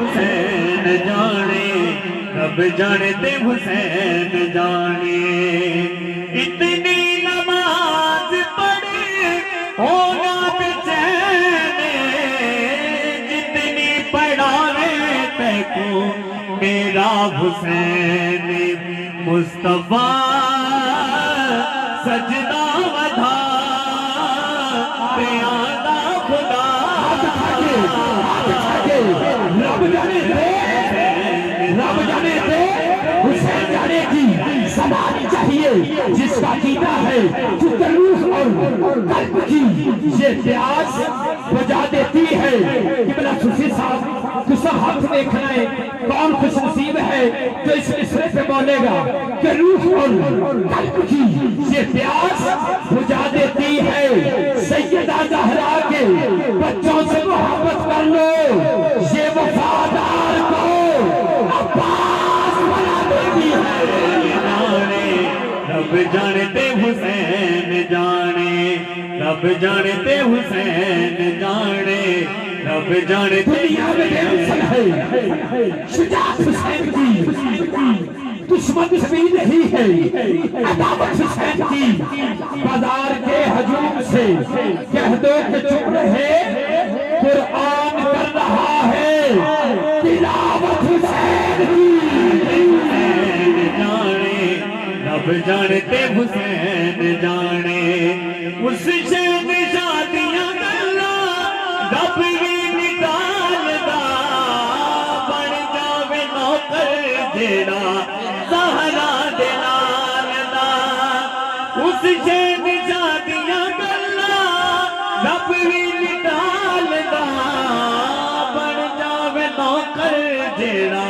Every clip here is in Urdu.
حسین جانے رب جانے تے حسین جانے اتنی نماز پڑھے ہونا بے چین جتنی پڑھاوے تے کو میرا حسین مصطفیٰ سجدہ ودھا پیادا خدا رب جانے دے حسین جانے کی زبان چاہیے جس کا عقیدہ ہے جو روح اور قلب کی یہ پیاس بجا دیتی ہے کہ بلا سوسی صاحب کسا ہاتھ دیکھنا ہے کون خوش نصیب ہے جو اس مصرے پہ بولے گا کہ روح اور قلب کی یہ پیاس بجا دیتی ہے سیدہ زہرا کے بچوں سے محبت کر لو یہ وفادار کو عباس بنا دیتی ہے رب جانتے حسین جانے رب جانتے حسین جانے رب جانتے دنیا میں بے مثل ہے شجاعت حسین کی دشمن بھی نہیں ہے عداوت حسین کی بازار کے ہجوم سے کہہ دو کہ چپ رہے قرآن کر رہا ہے تلاوت حسین کی رب جانتے حسین جانے اس شہد شادیاں گلا رب بھی نکالدا بن جاوے نوکر جیڑا سہرا دے نال دا اس شہد شادیاں گلا رب بھی نکالدا بن جاوے نوکر جیڑا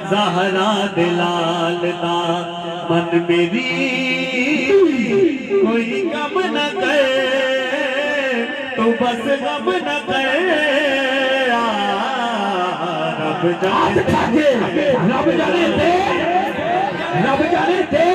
سہرا دے نال دا من میری کوئی غم نہ کر تو بس غم نہ کر رب رب جانے دے